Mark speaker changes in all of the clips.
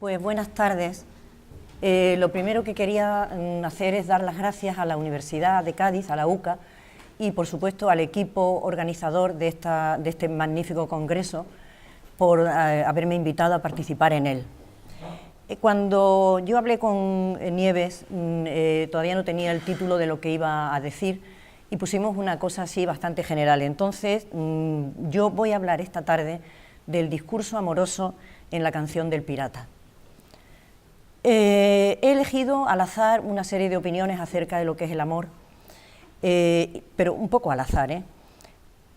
Speaker 1: Pues buenas tardes. Lo primero que quería hacer es dar las gracias a la Universidad de Cádiz, a la UCA, y por supuesto al equipo organizador de este magnífico congreso por haberme invitado a participar en él. Cuando yo hablé con Nieves, todavía no tenía el título de lo que iba a decir y pusimos una cosa así bastante general. Entonces, yo voy a hablar esta tarde del discurso amoroso en la canción del pirata. He elegido al azar una serie de opiniones acerca de lo que es el amor, pero un poco al azar, ¿eh?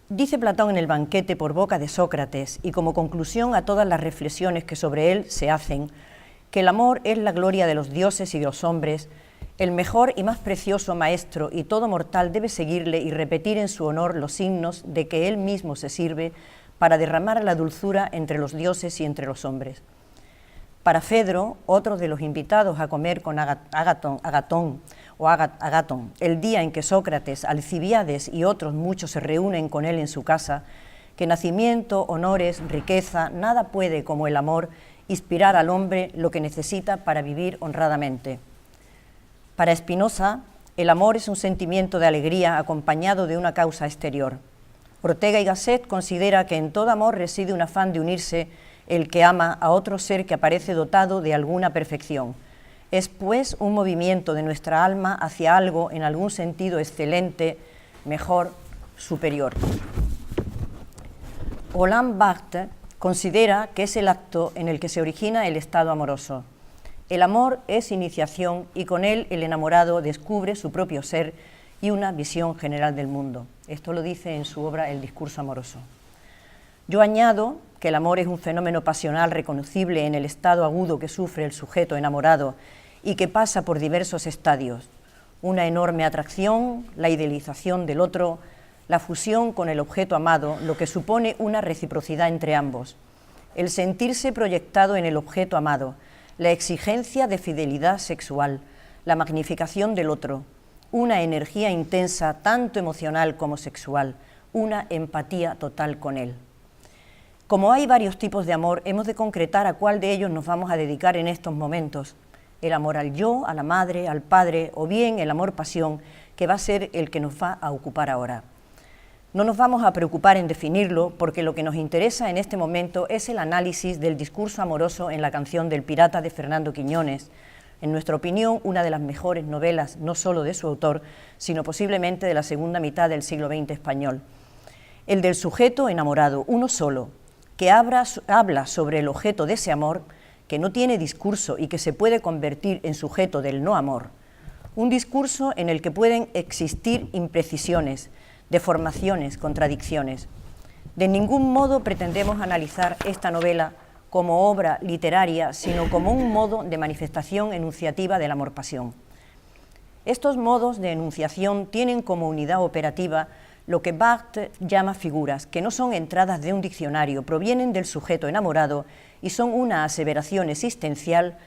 Speaker 1: Dice Platón en el banquete por boca de Sócrates, y como conclusión a todas las reflexiones que sobre él se hacen, que el amor es la gloria de los dioses y de los hombres, el mejor y más precioso maestro, y todo mortal debe seguirle y repetir en su honor los signos de que él mismo se sirve para derramar la dulzura entre los dioses y entre los hombres. Para Fedro, otro de los invitados a comer con Agatón, el día en que Sócrates, Alcibiades y otros muchos se reúnen con él en su casa, que nacimiento, honores, riqueza, nada puede como el amor inspirar al hombre lo que necesita para vivir honradamente. Para Spinoza, el amor es un sentimiento de alegría acompañado de una causa exterior. Ortega y Gasset considera que en todo amor reside un afán de unirse el que ama a otro ser que aparece dotado de alguna perfección. Es pues un movimiento de nuestra alma hacia algo en algún sentido excelente, mejor, superior. Roland Barthes considera que es el acto en el que se origina el estado amoroso. El amor es iniciación y con él el enamorado descubre su propio ser y una visión general del mundo. Esto lo dice en su obra El discurso amoroso. Yo añado que el amor es un fenómeno pasional reconocible en el estado agudo que sufre el sujeto enamorado y que pasa por diversos estadios: una enorme atracción, la idealización del otro, la fusión con el objeto amado, lo que supone una reciprocidad entre ambos, el sentirse proyectado en el objeto amado, la exigencia de fidelidad sexual, la magnificación del otro, una energía intensa tanto emocional como sexual, una empatía total con él. Como hay varios tipos de amor, hemos de concretar a cuál de ellos nos vamos a dedicar en estos momentos: el amor al yo, a la madre, al padre, o bien el amor-pasión, que va a ser el que nos va a ocupar ahora. No nos vamos a preocupar en definirlo, porque lo que nos interesa en este momento es el análisis del discurso amoroso en la canción del pirata de Fernando Quiñones, en nuestra opinión una de las mejores novelas, no solo de su autor, sino posiblemente de la segunda mitad del siglo XX español. El del sujeto enamorado, uno solo, que habla sobre el objeto de ese amor, que no tiene discurso y que se puede convertir en sujeto del no amor. Un discurso en el que pueden existir imprecisiones, deformaciones, contradicciones. De ningún modo pretendemos analizar esta novela como obra literaria, sino como un modo de manifestación enunciativa del amor-pasión. Estos modos de enunciación tienen como unidad operativa lo que Barthes llama figuras, que no son entradas de un diccionario, provienen del sujeto enamorado y son una aseveración existencial.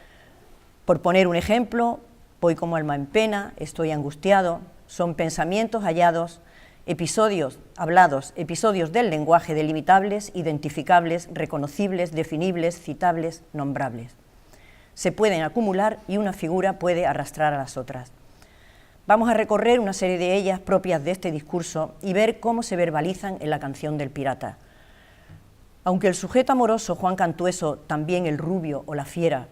Speaker 1: Por poner un ejemplo, voy como alma en pena, estoy angustiado, son pensamientos hallados, episodios hablados, episodios del lenguaje delimitables, identificables, reconocibles, definibles, citables, nombrables. Se pueden acumular y una figura puede arrastrar a las otras. Vamos a recorrer una serie de ellas propias de este discurso y ver cómo se verbalizan en la canción del pirata. Aunque el sujeto amoroso Juan Cantueso, también el rubio o la fiera,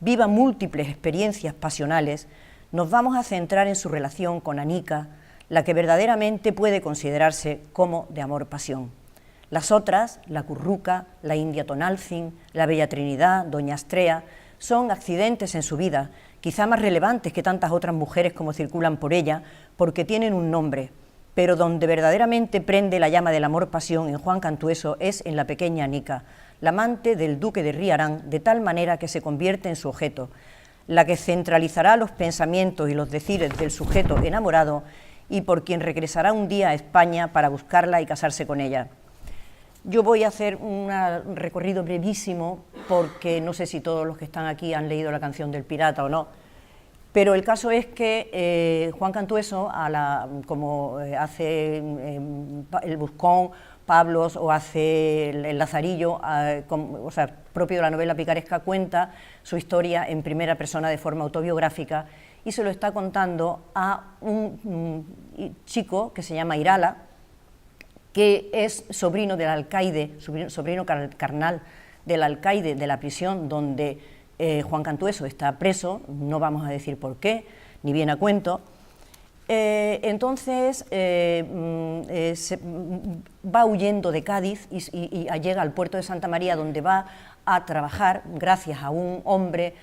Speaker 1: viva múltiples experiencias pasionales, nos vamos a centrar en su relación con Anica, la que verdaderamente puede considerarse como de amor-pasión. Las otras, la Curruca, la India Tonalcin, la Bella Trinidad, Doña Astrea, son accidentes en su vida, quizá más relevantes que tantas otras mujeres como circulan por ella, porque tienen un nombre, pero donde verdaderamente prende la llama del amor-pasión en Juan Cantueso es en la pequeña Anica, la amante del duque de Riarán, de tal manera que se convierte en su objeto, la que centralizará los pensamientos y los decires del sujeto enamorado y por quien regresará un día a España para buscarla y casarse con ella. Yo voy a hacer un recorrido brevísimo, porque no sé si todos los que están aquí han leído la canción del pirata o no, pero el caso es que Juan Cantueso, como hace el Buscón, Pablos o hace el Lazarillo, o sea, propio de la novela picaresca, cuenta su historia en primera persona de forma autobiográfica y se lo está contando a un chico que se llama Irala, que es sobrino del alcaide, sobrino carnal del alcaide de la prisión donde Juan Cantueso está preso, no vamos a decir por qué, ni viene a cuento. Entonces va huyendo de Cádiz y llega al puerto de Santa María, donde va a trabajar gracias a un hombre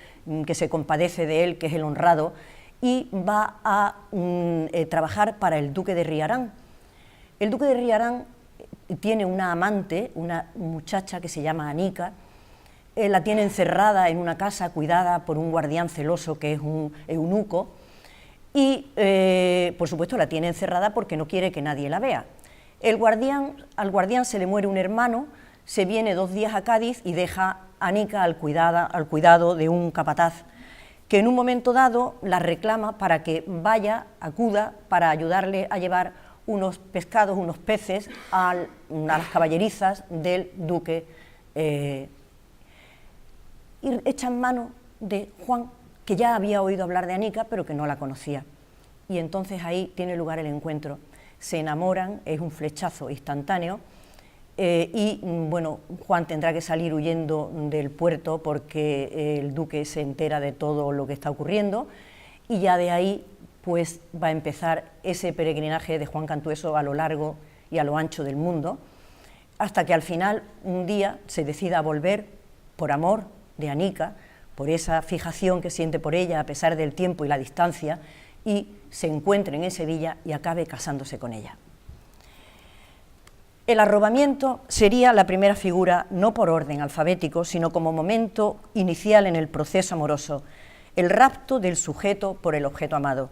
Speaker 1: que se compadece de él, que es el Honrado, y va a trabajar para el duque de Riarán. El duque de Riarán tiene una amante, una muchacha que se llama Anica, la tiene encerrada en una casa cuidada por un guardián celoso que es un eunuco, y por supuesto la tiene encerrada porque no quiere que nadie la vea. Al guardián se le muere un hermano, se viene 2 días a Cádiz y deja a Anica al cuidado de un capataz, que en un momento dado la reclama para que acuda para ayudarle a llevar unos pescados, unos peces a las caballerizas del duque, y echan mano de Juan, que ya había oído hablar de Anica, pero que no la conocía. Y entonces ahí tiene lugar el encuentro. Se enamoran, es un flechazo instantáneo, y bueno, Juan tendrá que salir huyendo del puerto porque el duque se entera de todo lo que está ocurriendo, y ya de ahí pues va a empezar ese peregrinaje de Juan Cantueso a lo largo y a lo ancho del mundo, hasta que al final un día se decida a volver por amor de Anica, por esa fijación que siente por ella a pesar del tiempo y la distancia, y se encuentren en Sevilla y acabe casándose con ella. El arrobamiento sería la primera figura, no por orden alfabético, sino como momento inicial en el proceso amoroso, el rapto del sujeto por el objeto amado.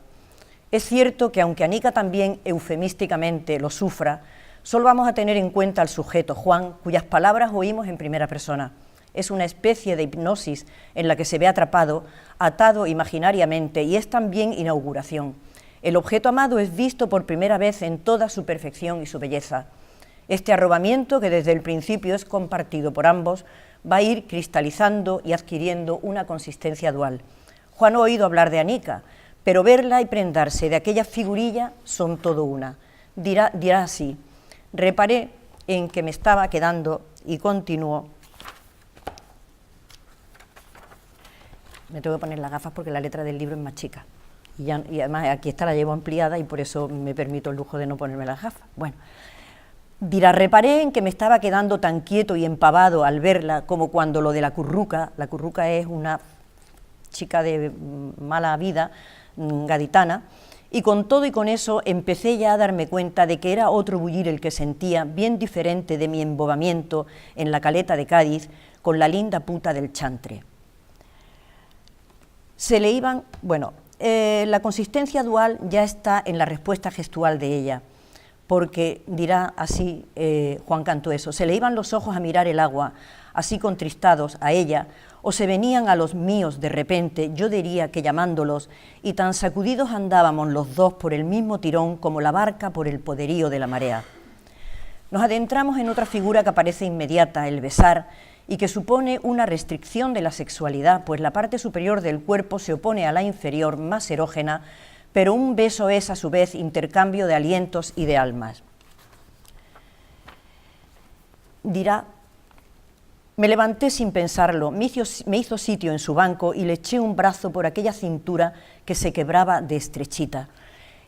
Speaker 1: Es cierto que aunque Anica también eufemísticamente lo sufra, solo vamos a tener en cuenta al sujeto, Juan, cuyas palabras oímos en primera persona. Es una especie de hipnosis en la que se ve atrapado, atado imaginariamente, y es también inauguración. El objeto amado es visto por primera vez en toda su perfección y su belleza. Este arrobamiento, que desde el principio es compartido por ambos, va a ir cristalizando y adquiriendo una consistencia dual. Juan ha oído hablar de Anica, pero verla y prendarse de aquella figurilla son todo una. Dirá así: reparé en que me estaba quedando, y continuó. Me tengo que poner las gafas porque la letra del libro es más chica. Y además aquí esta la llevo ampliada y por eso me permito el lujo de no ponerme las gafas. Bueno, dirá, reparé en que me estaba quedando tan quieto y empavado al verla como cuando lo de la curruca es una chica de mala vida, gaditana, y con todo y con eso empecé ya a darme cuenta de que era otro bullir el que sentía, bien diferente de mi embobamiento en la caleta de Cádiz con la linda puta del chantre. Se le iban, bueno, la consistencia dual ya está en la respuesta gestual de ella, porque dirá así Juan Cantueso: se le iban los ojos a mirar el agua, así contristados a ella, o se venían a los míos de repente, yo diría que llamándolos, y tan sacudidos andábamos los dos por el mismo tirón como la barca por el poderío de la marea. Nos adentramos en otra figura que aparece inmediata, el besar, y que supone una restricción de la sexualidad, pues la parte superior del cuerpo se opone a la inferior, más erógena, pero un beso es a su vez intercambio de alientos y de almas. Dirá: me levanté sin pensarlo, me hizo sitio en su banco y le eché un brazo por aquella cintura que se quebraba de estrechita.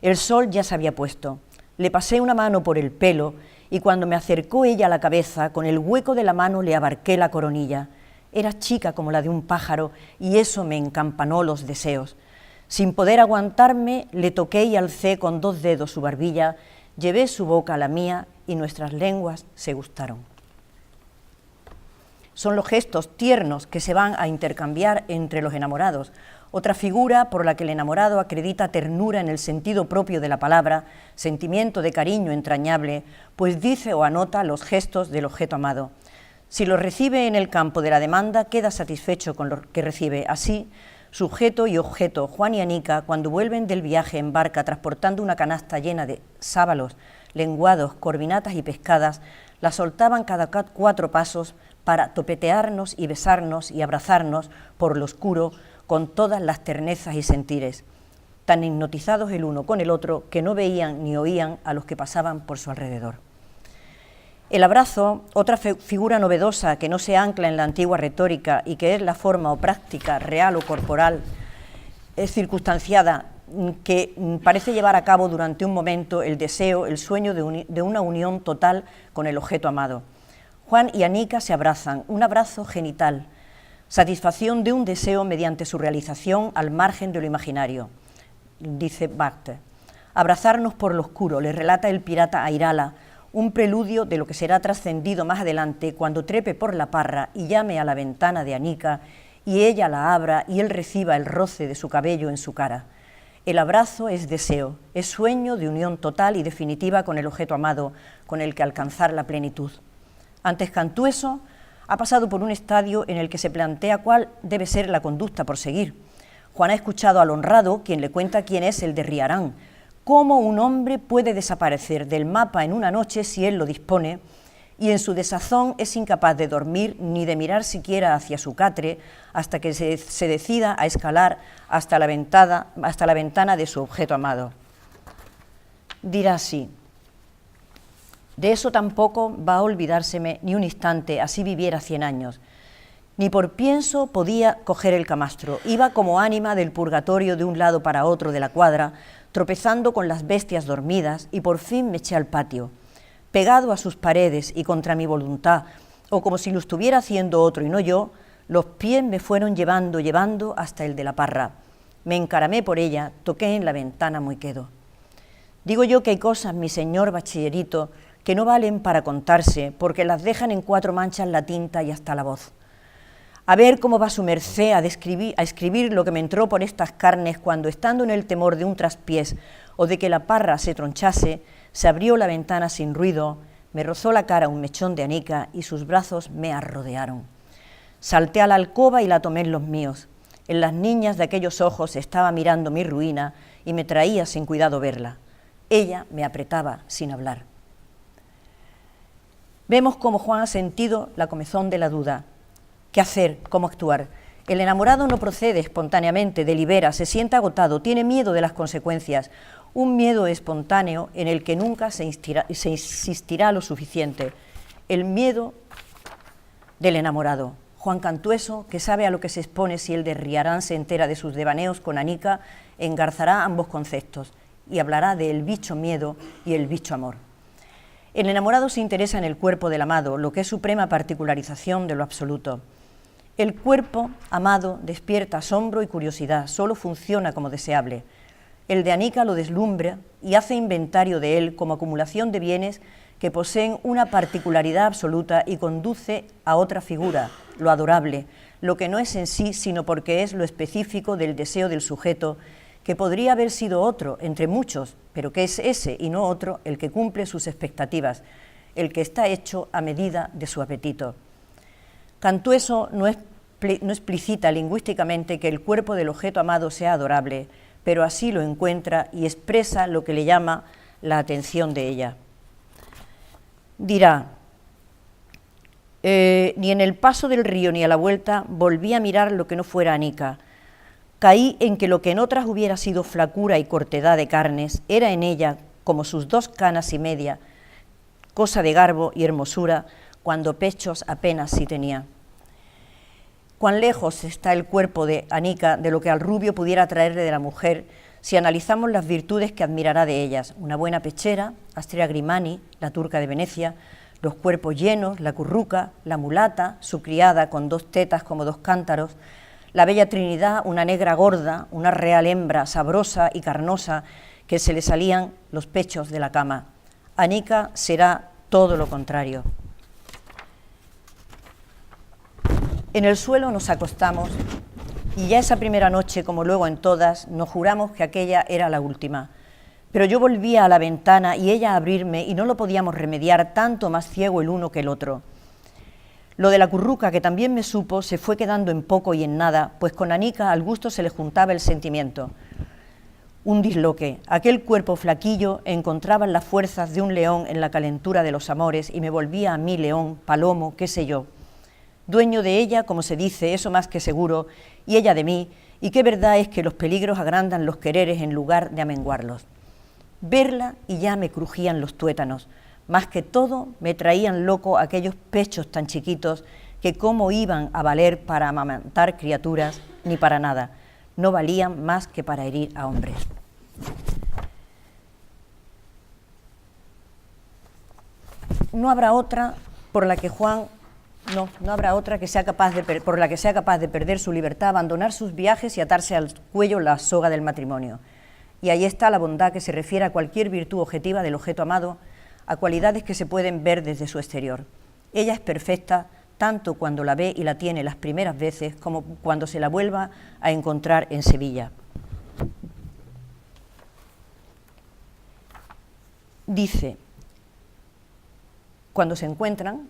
Speaker 1: El sol ya se había puesto, le pasé una mano por el pelo y cuando me acercó ella a la cabeza, con el hueco de la mano le abarqué la coronilla. Era chica como la de un pájaro y eso me encampanó los deseos. Sin poder aguantarme, le toqué y alcé con 2 dedos su barbilla, llevé su boca a la mía y nuestras lenguas se gustaron. Son los gestos tiernos que se van a intercambiar entre los enamorados, otra figura por la que el enamorado acredita ternura en el sentido propio de la palabra, sentimiento de cariño entrañable, pues dice o anota los gestos del objeto amado. Si lo recibe en el campo de la demanda, queda satisfecho con lo que recibe. Así, sujeto y objeto, Juan y Anica, cuando vuelven del viaje en barca transportando una canasta llena de sábalos, lenguados, corvinatas y pescadas, la soltaban cada 4 pasos para topetearnos y besarnos y abrazarnos por lo oscuro con todas las ternezas y sentires, tan hipnotizados el uno con el otro que no veían ni oían a los que pasaban por su alrededor. El abrazo, otra figura novedosa que no se ancla en la antigua retórica y que es la forma o práctica real o corporal, es circunstanciada, que parece llevar a cabo durante un momento el deseo, el sueño de una unión total con el objeto amado. Juan y Anica se abrazan, un abrazo genital, satisfacción de un deseo mediante su realización al margen de lo imaginario. Dice Barthes, abrazarnos por lo oscuro, le relata el pirata Airala, un preludio de lo que será trascendido más adelante cuando trepe por la parra y llame a la ventana de Anica y ella la abra y él reciba el roce de su cabello en su cara. El abrazo es deseo, es sueño de unión total y definitiva con el objeto amado, con el que alcanzar la plenitud. Antes Cantueso ha pasado por un estadio en el que se plantea cuál debe ser la conducta por seguir. Juan ha escuchado al honrado, quien le cuenta quién es el de Riarán, cómo un hombre puede desaparecer del mapa en una noche si él lo dispone, y en su desazón es incapaz de dormir ni de mirar siquiera hacia su catre hasta que se decida a escalar hasta la ventana de su objeto amado. Dirá así, de eso tampoco va a olvidárseme ni un instante, así viviera 100 años. Ni por pienso podía coger el camastro, iba como ánima del purgatorio de un lado para otro de la cuadra, tropezando con las bestias dormidas, y por fin me eché al patio. Pegado a sus paredes y contra mi voluntad, o como si lo estuviera haciendo otro y no yo, los pies me fueron llevando hasta el de la parra. Me encaramé por ella, toqué en la ventana muy quedo. Digo yo que hay cosas, mi señor bachillerito, que no valen para contarse, porque las dejan en 4 manchas la tinta y hasta la voz. A ver cómo va su merced a escribir lo que me entró por estas carnes cuando, estando en el temor de un traspiés o de que la parra se tronchase, se abrió la ventana sin ruido, me rozó la cara un mechón de Anica y sus brazos me arrodearon. Salté a la alcoba y la tomé en los míos. En las niñas de aquellos ojos estaba mirando mi ruina y me traía sin cuidado verla. Ella me apretaba sin hablar. Vemos cómo Juan ha sentido la comezón de la duda. ¿Qué hacer? ¿Cómo actuar? El enamorado no procede espontáneamente, delibera, se siente agotado, tiene miedo de las consecuencias, un miedo espontáneo en el que nunca se insistirá lo suficiente, el miedo del enamorado. Juan Cantueso, que sabe a lo que se expone si el de Riarán se entera de sus devaneos con Anica, engarzará ambos conceptos y hablará del bicho miedo y el bicho amor. El enamorado se interesa en el cuerpo del amado, lo que es suprema particularización de lo absoluto. El cuerpo amado despierta asombro y curiosidad, solo funciona como deseable. El de Anica lo deslumbra y hace inventario de él como acumulación de bienes que poseen una particularidad absoluta y conduce a otra figura, lo adorable, lo que no es en sí, sino porque es lo específico del deseo del sujeto, que podría haber sido otro, entre muchos, pero que es ese y no otro el que cumple sus expectativas, el que está hecho a medida de su apetito. Cantueso no explicita lingüísticamente que el cuerpo del objeto amado sea adorable, pero así lo encuentra y expresa lo que le llama la atención de ella. Dirá, ni en el paso del río ni a la vuelta volví a mirar lo que no fuera Anica. Caí en que lo que en otras hubiera sido flacura y cortedad de carnes, era en ella, como sus 2 canas y media, cosa de garbo y hermosura, cuando pechos apenas sí tenía. Cuán lejos está el cuerpo de Anica de lo que al rubio pudiera traerle de la mujer, si analizamos las virtudes que admirará de ellas: una buena pechera, Astrea Grimani, la turca de Venecia, los cuerpos llenos, la curruca, la mulata, su criada con 2 tetas como 2 cántaros, la bella Trinidad, una negra gorda, una real hembra sabrosa y carnosa que se le salían los pechos de la cama. Anica será todo lo contrario. En el suelo nos acostamos y ya esa primera noche, como luego en todas, nos juramos que aquella era la última. Pero yo volvía a la ventana y ella a abrirme y no lo podíamos remediar, tanto más ciego el uno que el otro. Lo de la curruca, que también me supo, se fue quedando en poco y en nada, pues con Anica al gusto se le juntaba el sentimiento. un disloque. Aquel cuerpo flaquillo encontraba las fuerzas de un león en la calentura de los amores y me volvía a mí león, palomo, qué sé yo. Dueño de ella, como se dice, eso más que seguro, y ella de mí, y qué verdad es que los peligros agrandan los quereres en lugar de amenguarlos. Verla y ya me crujían los tuétanos, más que todo me traían loco aquellos pechos tan chiquitos que cómo iban a valer para amamantar criaturas, ni para nada, no valían más que para herir a hombres. No habrá otra por la que Juan, no habrá otra que sea capaz por la que sea capaz de perder su libertad, abandonar sus viajes y atarse al cuello la soga del matrimonio. Y ahí está la bondad que se refiere a cualquier virtud objetiva del objeto amado, a cualidades que se pueden ver desde su exterior. Ella es perfecta tanto cuando la ve y la tiene las primeras veces como cuando se la vuelva a encontrar en Sevilla. Dice, cuando se encuentran,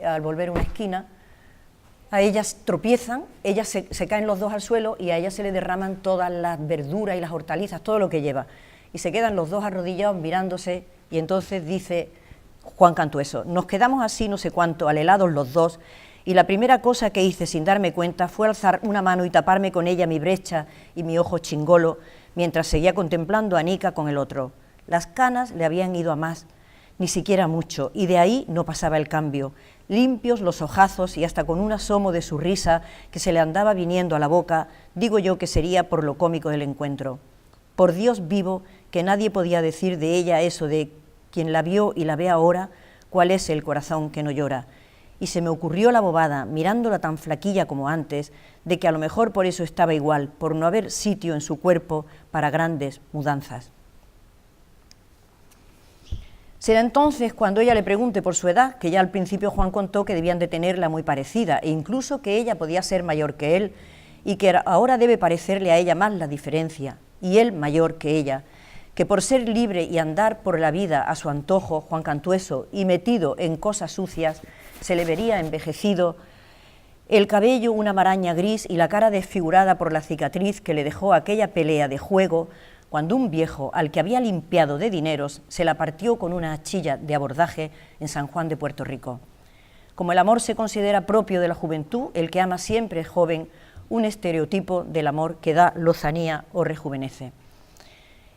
Speaker 1: al volver una esquina, a ellas tropiezan, ellas se caen los dos al suelo y a ella se le derraman todas las verduras y las hortalizas, todo lo que lleva. Y se quedan los dos arrodillados mirándose y entonces dice Juan Cantueso, nos quedamos así no sé cuánto, alelados los dos, y la primera cosa que hice sin darme cuenta fue alzar una mano y taparme con ella mi brecha y mi ojo chingolo, mientras seguía contemplando a Anica con el otro. Las canas le habían ido a más, ni siquiera mucho, y de ahí no pasaba el cambio. Limpios los ojazos y hasta con un asomo de su risa que se le andaba viniendo a la boca, digo yo que sería por lo cómico del encuentro. Por Dios vivo que nadie podía decir de ella eso de quien la vio y la ve ahora, cuál es el corazón que no llora. Y se me ocurrió la bobada, mirándola tan flaquilla como antes, de que a lo mejor por eso estaba igual, por no haber sitio en su cuerpo para grandes mudanzas. Será entonces cuando ella le pregunte por su edad, que ya al principio Juan contó que debían de tenerla muy parecida, e incluso que ella podía ser mayor que él, y que ahora debe parecerle a ella más la diferencia, y él mayor que ella, que por ser libre y andar por la vida a su antojo, Juan Cantueso, y metido en cosas sucias, se le vería envejecido, el cabello una maraña gris y la cara desfigurada por la cicatriz que le dejó aquella pelea de juego, cuando un viejo, al que había limpiado de dineros, se la partió con una hachilla de abordaje en San Juan de Puerto Rico. Como el amor se considera propio de la juventud, el que ama siempre es joven, un estereotipo del amor que da lozanía o rejuvenece.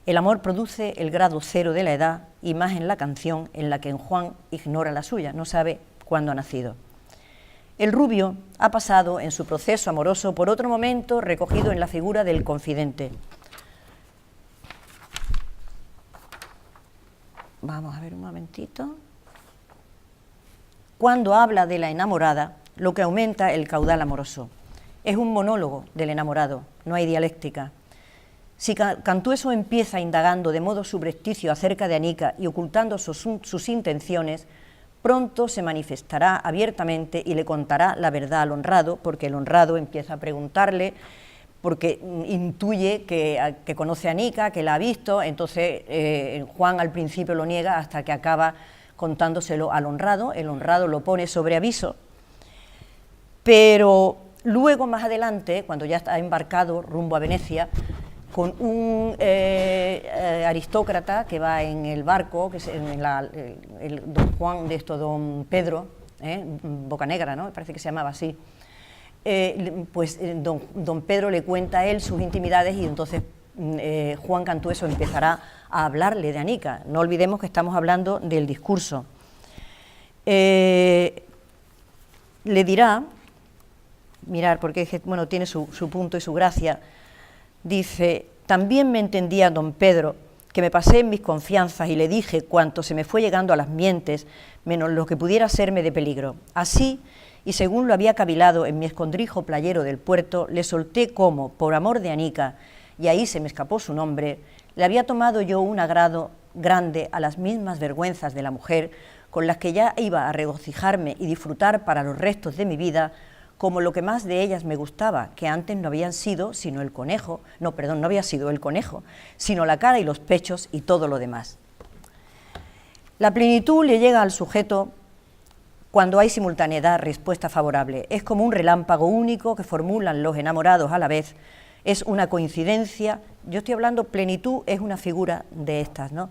Speaker 1: El amor produce el grado cero de la edad, y más en la canción en la que en Juan ignora la suya, no sabe cuándo ha nacido. El rubio ha pasado en su proceso amoroso por otro momento recogido en la figura del confidente. Vamos a ver un momentito. Cuando habla de la enamorada, lo que aumenta el caudal amoroso. Es un monólogo del enamorado, no hay dialéctica. Si Cantueso empieza indagando de modo subrepticio acerca de Anica y ocultando sus intenciones, pronto se manifestará abiertamente y le contará la verdad al honrado, porque el honrado empieza a preguntarle, porque intuye que conoce a Anica, que la ha visto, entonces Juan al principio lo niega hasta que acaba contándoselo al honrado, el honrado lo pone sobre aviso, pero luego más adelante, cuando ya está embarcado rumbo a Venecia, con un aristócrata que va en el barco, que es el don Juan de esto, don Pedro, Bocanegra, ¿no? Me parece que se llamaba así. Pues don Pedro le cuenta a él sus intimidades y entonces Juan Cantueso empezará a hablarle de Anica. No olvidemos que estamos hablando del discurso. Le dirá, mirar, porque bueno, tiene su punto y su gracia. Dice, también me entendía don Pedro, que me pasé en mis confianzas y le dije cuanto se me fue llegando a las mientes, menos lo que pudiera serme de peligro. Así, y según lo había cavilado en mi escondrijo playero del puerto, le solté como, por amor de Anica, y ahí se me escapó su nombre, le había tomado yo un agrado grande a las mismas vergüenzas de la mujer, con las que ya iba a regocijarme y disfrutar para los restos de mi vida, como lo que más de ellas me gustaba, que antes no habían sido sino el conejo, no había sido el conejo, sino la cara y los pechos y todo lo demás. La plenitud le llega al sujeto cuando hay simultaneidad, respuesta favorable. Es como un relámpago único que formulan los enamorados a la vez, es una coincidencia. Yo estoy hablando, plenitud es una figura de estas, ¿no?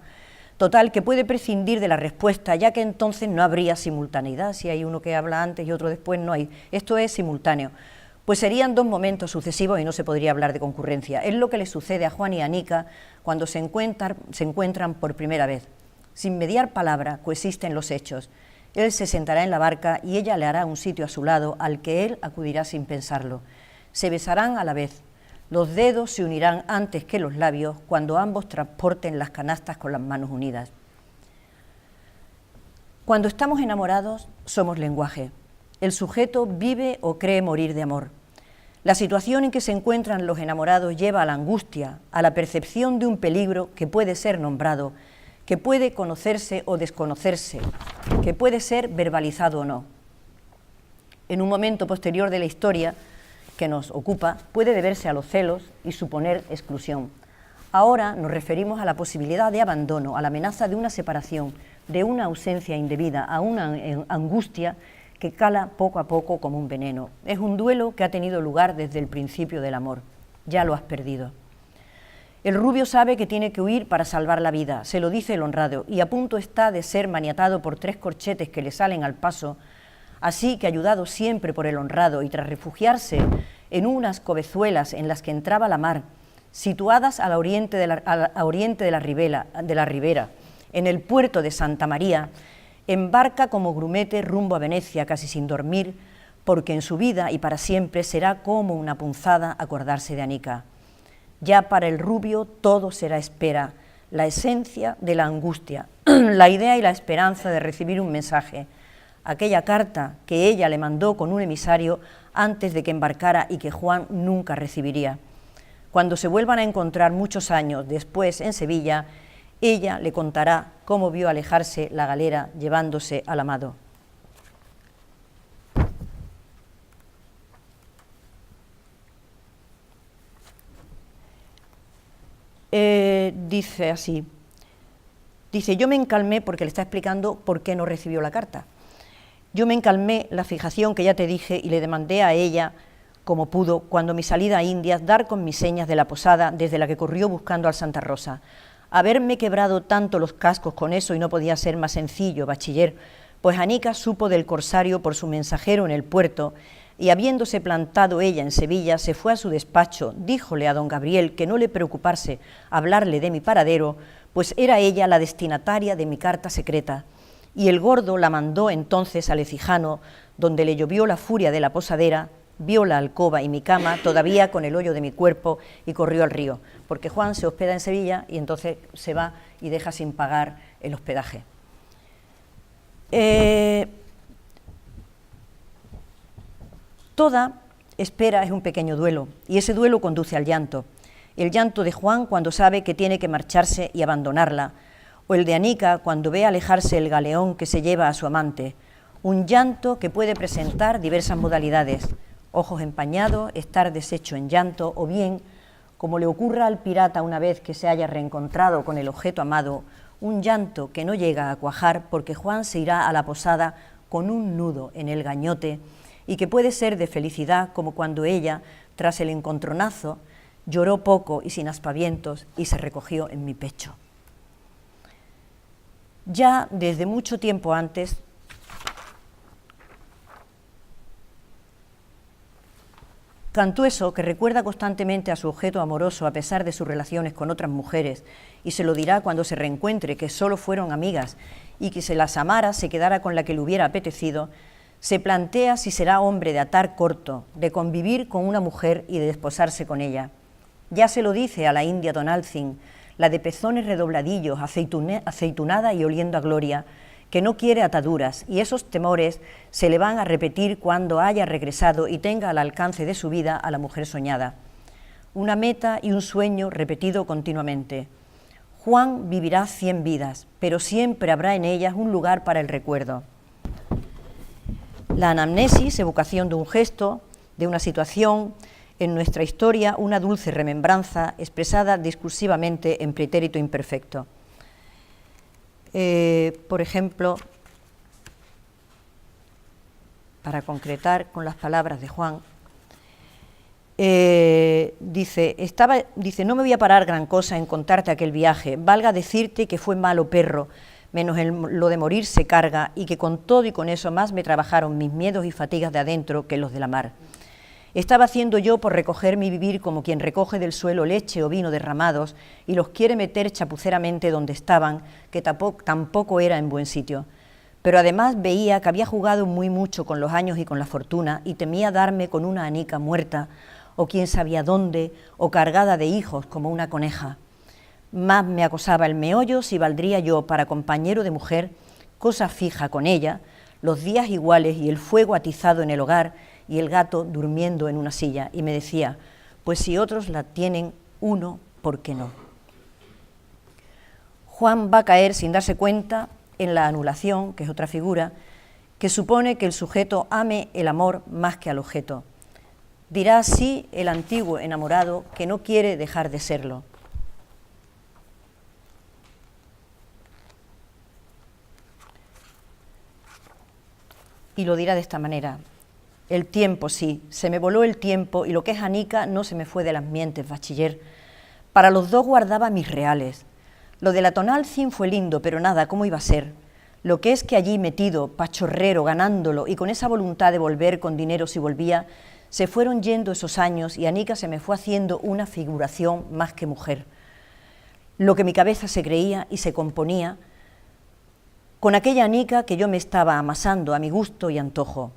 Speaker 1: Total, que puede prescindir de la respuesta, ya que entonces no habría simultaneidad. Si hay uno que habla antes y otro después, no hay. Esto es simultáneo. Pues serían dos momentos sucesivos y no se podría hablar de concurrencia. Es lo que le sucede a Juan y a Anica cuando se encuentran por primera vez. Sin mediar palabra, coexisten los hechos. Él se sentará en la barca y ella le hará un sitio a su lado al que él acudirá sin pensarlo. Se besarán a la vez. Los dedos se unirán antes que los labios cuando ambos transporten las canastas con las manos unidas. Cuando estamos enamorados, somos lenguaje. El sujeto vive o cree morir de amor. La situación en que se encuentran los enamorados lleva a la angustia, a la percepción de un peligro que puede ser nombrado, que puede conocerse o desconocerse, que puede ser verbalizado o no. En un momento posterior de la historia que nos ocupa, puede deberse a los celos y suponer exclusión. Ahora nos referimos a la posibilidad de abandono, a la amenaza de una separación, de una ausencia indebida, a una angustia que cala poco a poco como un veneno. Es un duelo que ha tenido lugar desde el principio del amor. Ya lo has perdido. El rubio sabe que tiene que huir para salvar la vida, se lo dice el honrado, y a punto está de ser maniatado por 3 corchetes que le salen al paso. Así que, ayudado siempre por el honrado y tras refugiarse en unas cobezuelas en las que entraba la mar, situadas a oriente de la ribera, en el puerto de Santa María, embarca como grumete rumbo a Venecia, casi sin dormir, porque en su vida y para siempre será como una punzada acordarse de Anica. Ya para el rubio todo será espera, la esencia de la angustia, la idea y la esperanza de recibir un mensaje, aquella carta que ella le mandó con un emisario antes de que embarcara y que Juan nunca recibiría. Cuando se vuelvan a encontrar muchos años después en Sevilla, ella le contará cómo vio alejarse la galera llevándose al amado. Dice así, yo me encalmé, porque le está explicando por qué no recibió la carta. Yo me encalmé la fijación que ya te dije y le demandé a ella, como pudo, cuando mi salida a Indias, dar con mis señas de la posada desde la que corrió buscando al Santa Rosa. Haberme quebrado tanto los cascos con eso y no podía ser más sencillo, bachiller, pues Anica supo del corsario por su mensajero en el puerto y habiéndose plantado ella en Sevilla, se fue a su despacho, díjole a don Gabriel que no le preocupase hablarle de mi paradero, pues era ella la destinataria de mi carta secreta. Y el gordo la mandó entonces al Ecijano, donde le llovió la furia de la posadera, vio la alcoba y mi cama todavía con el hoyo de mi cuerpo y corrió al río, porque Juan se hospeda en Sevilla y entonces se va y deja sin pagar el hospedaje. Toda espera es un pequeño duelo, y ese duelo conduce al llanto. El llanto de Juan cuando sabe que tiene que marcharse y abandonarla, o el de Anica cuando ve alejarse el galeón que se lleva a su amante. Un llanto que puede presentar diversas modalidades: ojos empañados, estar deshecho en llanto, o bien, como le ocurra al pirata una vez que se haya reencontrado con el objeto amado, un llanto que no llega a cuajar porque Juan se irá a la posada con un nudo en el gañote, y que puede ser de felicidad, como cuando ella, tras el encontronazo, lloró poco y sin aspavientos y se recogió en mi pecho. Ya desde mucho tiempo antes, Cantueso, que recuerda constantemente a su objeto amoroso a pesar de sus relaciones con otras mujeres, y se lo dirá cuando se reencuentre que solo fueron amigas y que si las amara se quedara con la que le hubiera apetecido, se plantea si será hombre de atar corto, de convivir con una mujer y de desposarse con ella. Ya se lo dice a la india Don Alcin, la de pezones redobladillos, aceitunada y oliendo a gloria, que no quiere ataduras, y esos temores se le van a repetir cuando haya regresado y tenga al alcance de su vida a la mujer soñada. Una meta y un sueño repetido continuamente. Juan vivirá 100 vidas, pero siempre habrá en ellas un lugar para el recuerdo. La anamnesis, evocación de un gesto, de una situación, en nuestra historia una dulce remembranza expresada discursivamente en pretérito imperfecto. Por ejemplo, para concretar con las palabras de Juan, dice, no me voy a parar gran cosa en contarte aquel viaje, valga decirte que fue malo perro, menos lo de morir se carga, y que con todo y con eso más me trabajaron mis miedos y fatigas de adentro que los de la mar. Estaba haciendo yo por recoger mi vivir como quien recoge del suelo leche o vino derramados y los quiere meter chapuceramente donde estaban, que tampoco era en buen sitio. Pero además veía que había jugado muy mucho con los años y con la fortuna y temía darme con una anica muerta, o quién sabía dónde, o cargada de hijos como una coneja. Más me acosaba el meollo si valdría yo para compañero de mujer, cosa fija con ella, los días iguales y el fuego atizado en el hogar y el gato durmiendo en una silla, y me decía, pues si otros la tienen, uno, ¿por qué no? Juan va a caer sin darse cuenta en la anulación, que es otra figura, que supone que el sujeto ame el amor más que al objeto. Dirá así el antiguo enamorado que no quiere dejar de serlo. Y lo dirá de esta manera: el tiempo, sí, se me voló el tiempo y lo que es anica no se me fue de las mientes, bachiller. Para los dos guardaba mis reales. Lo de la Tonalcin fue lindo, pero nada, ¿cómo iba a ser? Lo que es que allí metido, pachorrero, ganándolo, y con esa voluntad de volver con dinero si volvía, se fueron yendo esos años y Anica se me fue haciendo una figuración más que mujer. Lo que mi cabeza se creía y se componía con aquella Anica que yo me estaba amasando a mi gusto y antojo.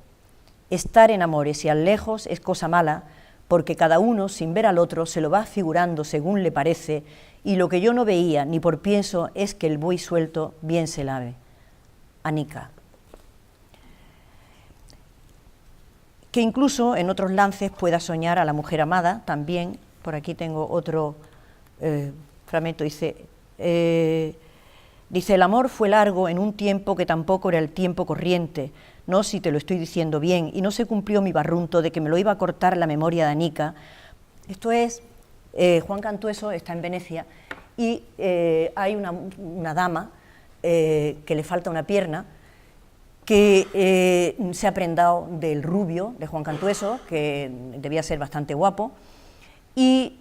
Speaker 1: Estar en amores y al lejos es cosa mala, porque cada uno, sin ver al otro, se lo va figurando según le parece, y lo que yo no veía ni por pienso es que el buey suelto bien se lave. Anica. Que incluso en otros lances pueda soñar a la mujer amada, también, por aquí tengo otro fragmento, dice, el amor fue largo en un tiempo que tampoco era el tiempo corriente, no si te lo estoy diciendo bien, y no se cumplió mi barrunto de que me lo iba a cortar la memoria de Anica. Esto es, Juan Cantueso está en Venecia y hay una dama que le falta una pierna, que se ha prendado del rubio de Juan Cantueso, que debía ser bastante guapo, y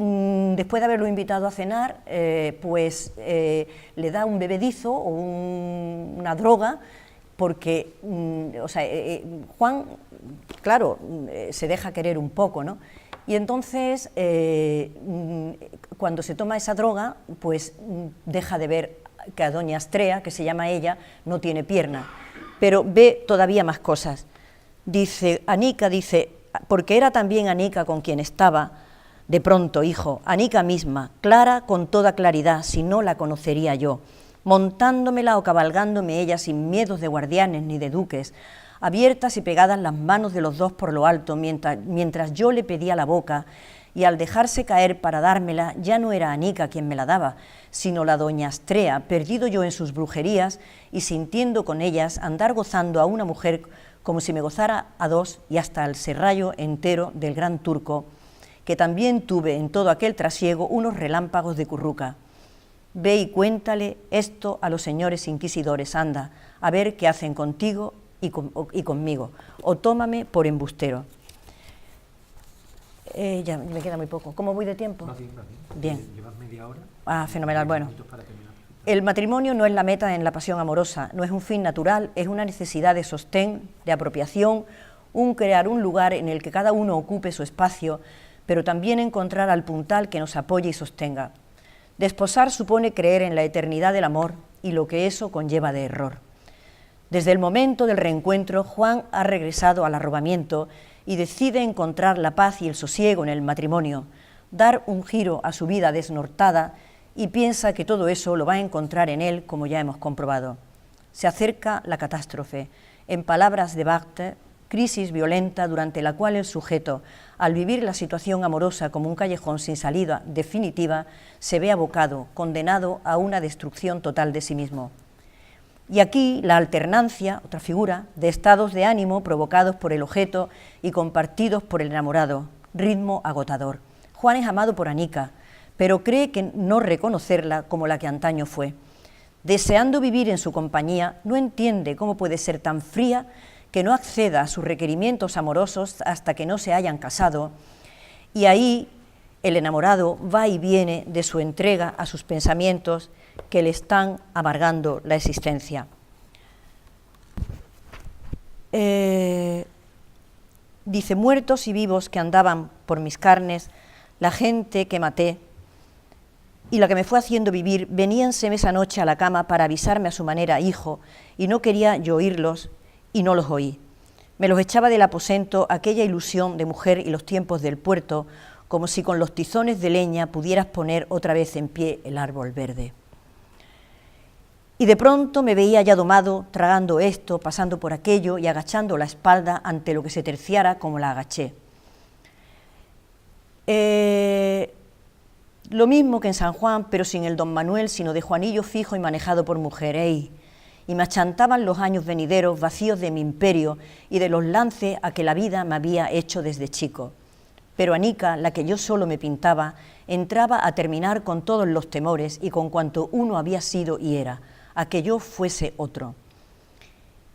Speaker 1: después de haberlo invitado a cenar, le da un bebedizo o una droga, porque Juan, claro, se deja querer un poco, ¿no? Y entonces, cuando se toma esa droga, pues deja de ver que a doña Astrea, que se llama ella, no tiene pierna, pero ve todavía más cosas. Dice, Anica, dice, porque era también Anica con quien estaba, de pronto, hijo, Anica misma, clara con toda claridad, si no la conocería yo, montándomela o cabalgándome ella sin miedos de guardianes ni de duques, abiertas y pegadas las manos de los dos por lo alto, mientras yo le pedía la boca, y al dejarse caer para dármela, ya no era Anica quien me la daba, sino la doña Astrea, perdido yo en sus brujerías y sintiendo con ellas andar gozando a una mujer como si me gozara a dos y hasta al serrallo entero del gran turco, que también tuve en todo aquel trasiego unos relámpagos de curruca. Ve y cuéntale esto a los señores inquisidores, anda, a ver qué hacen contigo y conmigo, o tómame por embustero. Ya me queda muy poco. ¿Cómo voy de tiempo? Bien.
Speaker 2: ¿Llevas media hora?
Speaker 1: Ah, fenomenal, bueno. El matrimonio no es la meta en la pasión amorosa, no es un fin natural, es una necesidad de sostén, de apropiación, crear un lugar en el que cada uno ocupe su espacio, pero también encontrar al puntal que nos apoye y sostenga. Desposar supone creer en la eternidad del amor y lo que eso conlleva de error. Desde el momento del reencuentro, Juan ha regresado al arrobamiento y decide encontrar la paz y el sosiego en el matrimonio, dar un giro a su vida desnortada y piensa que todo eso lo va a encontrar en él, como ya hemos comprobado. Se acerca la catástrofe. En palabras de Barthes, crisis violenta durante la cual el sujeto, al vivir la situación amorosa como un callejón sin salida definitiva, se ve abocado, condenado a una destrucción total de sí mismo. Y aquí la alternancia, otra figura, de estados de ánimo provocados por el objeto y compartidos por el enamorado, ritmo agotador. Juan es amado por Anica, pero cree que no reconocerla como la que antaño fue. Deseando vivir en su compañía, no entiende cómo puede ser tan fría que no acceda a sus requerimientos amorosos hasta que no se hayan casado, y ahí el enamorado va y viene de su entrega a sus pensamientos que le están amargando la existencia. Dice, muertos y vivos que andaban por mis carnes, la gente que maté y la que me fue haciendo vivir, veníanse esa noche a la cama para avisarme a su manera, hijo, y no quería yo oírlos, y no los oí. Me los echaba del aposento aquella ilusión de mujer y los tiempos del puerto, como si con los tizones de leña pudieras poner otra vez en pie el árbol verde. Y de pronto me veía ya domado, tragando esto, pasando por aquello y agachando la espalda ante lo que se terciara como la agaché. Lo mismo que en San Juan, pero sin el don Manuel, sino de Juanillo fijo y manejado por mujer. ¡Ey! Y me achantaban los años venideros, vacíos de mi imperio y de los lances a que la vida me había hecho desde chico. Pero Anica, la que yo solo me pintaba, entraba a terminar con todos los temores y con cuanto uno había sido y era, a que yo fuese otro.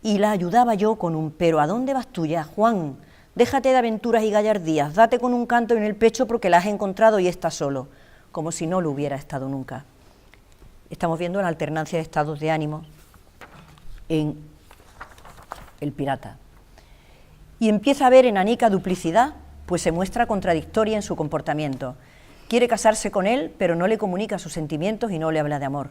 Speaker 1: Y la ayudaba yo con un pero, ¿a dónde vas tú ya, Juan? Déjate de aventuras y gallardías, date con un canto en el pecho porque la has encontrado y estás solo, como si no lo hubiera estado nunca. Estamos viendo la alternancia de estados de ánimo en el pirata. Y empieza a ver en Anica duplicidad, pues se muestra contradictoria en su comportamiento. Quiere casarse con él, pero no le comunica sus sentimientos y no le habla de amor.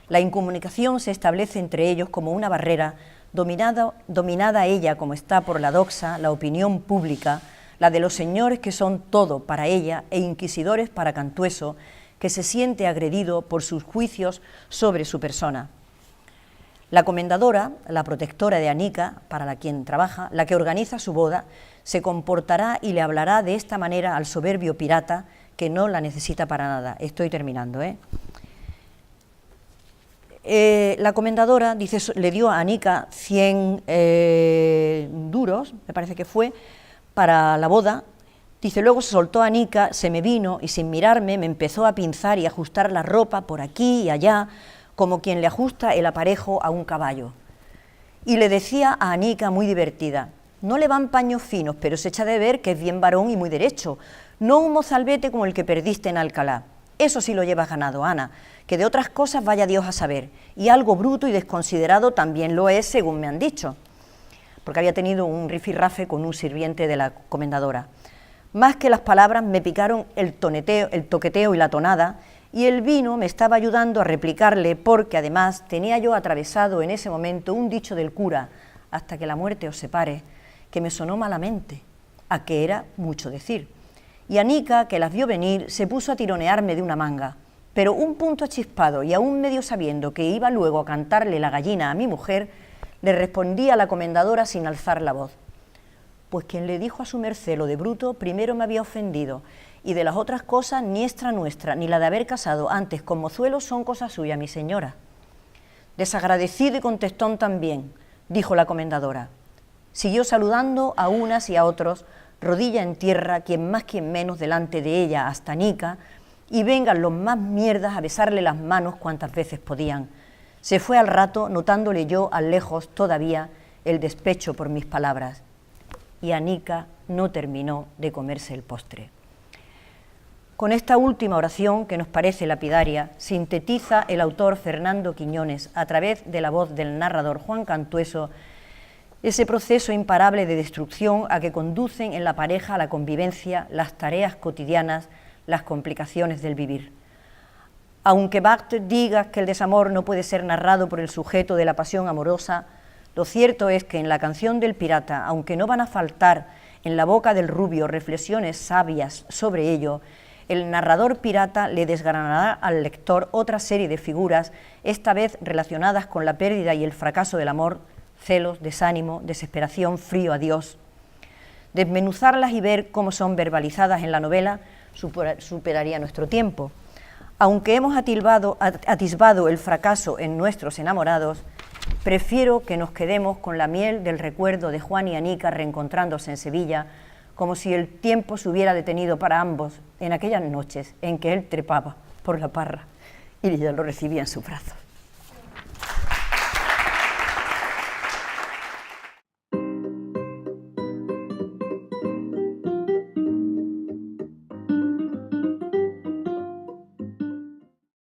Speaker 1: La incomunicación se establece entre ellos como una barrera, dominada ella como está por la doxa, la opinión pública, la de los señores que son todo para ella e inquisidores para Cantueso, que se siente agredido por sus juicios sobre su persona. La comendadora, la protectora de Anica, para la quien trabaja, la que organiza su boda, se comportará y le hablará de esta manera al soberbio pirata que no la necesita para nada. Estoy terminando, La comendadora dice, le dio a Anica 100 duros, me parece que fue, para la boda. Dice, luego se soltó a Anica, se me vino y sin mirarme me empezó a pinzar y ajustar la ropa por aquí y allá, como quien le ajusta el aparejo a un caballo. Y le decía a Anica muy divertida, no le van paños finos, pero se echa de ver que es bien varón y muy derecho, no un mozalbete como el que perdiste en Alcalá. Eso sí lo llevas ganado, Ana, que de otras cosas vaya Dios a saber, y algo bruto y desconsiderado también lo es, según me han dicho, porque había tenido un rifirrafe con un sirviente de la comendadora. Más que las palabras me picaron el toqueteo y la tonada, y el vino me estaba ayudando a replicarle, porque además tenía yo atravesado en ese momento un dicho del cura, hasta que la muerte os separe, que me sonó malamente, a que era mucho decir. Y Anica, que las vio venir, se puso a tironearme de una manga, pero un punto achispado y aún medio sabiendo que iba luego a cantarle la gallina a mi mujer, le respondía a la comendadora sin alzar la voz. Pues quien le dijo a su merced lo de bruto, primero me había ofendido, y de las otras cosas ni extra nuestra, ni la de haber casado antes con mozuelo son cosas suyas, mi señora. Desagradecido y contestón también, dijo la comendadora. Siguió saludando a unas y a otros, rodilla en tierra, quien más quien menos delante de ella hasta Anica, y vengan los más mierdas a besarle las manos cuantas veces podían. Se fue al rato, notándole yo al lejos todavía el despecho por mis palabras, y Anica no terminó de comerse el postre. Con esta última oración, que nos parece lapidaria, sintetiza el autor Fernando Quiñones, a través de la voz del narrador Juan Cantueso, ese proceso imparable de destrucción a que conducen en la pareja la convivencia, las tareas cotidianas, las complicaciones del vivir. Aunque Barthes diga que el desamor no puede ser narrado por el sujeto de la pasión amorosa, lo cierto es que en la canción del pirata, aunque no van a faltar en la boca del rubio reflexiones sabias sobre ello, el narrador pirata le desgranará al lector otra serie de figuras, esta vez relacionadas con la pérdida y el fracaso del amor, celos, desánimo, desesperación, frío adiós. Desmenuzarlas y ver cómo son verbalizadas en la novela superaría nuestro tiempo. Aunque hemos atisbado el fracaso en nuestros enamorados, prefiero que nos quedemos con la miel del recuerdo de Juan y Anica reencontrándose en Sevilla, como si el tiempo se hubiera detenido para ambos en aquellas noches en que él trepaba por la parra y ella lo recibía en sus brazos.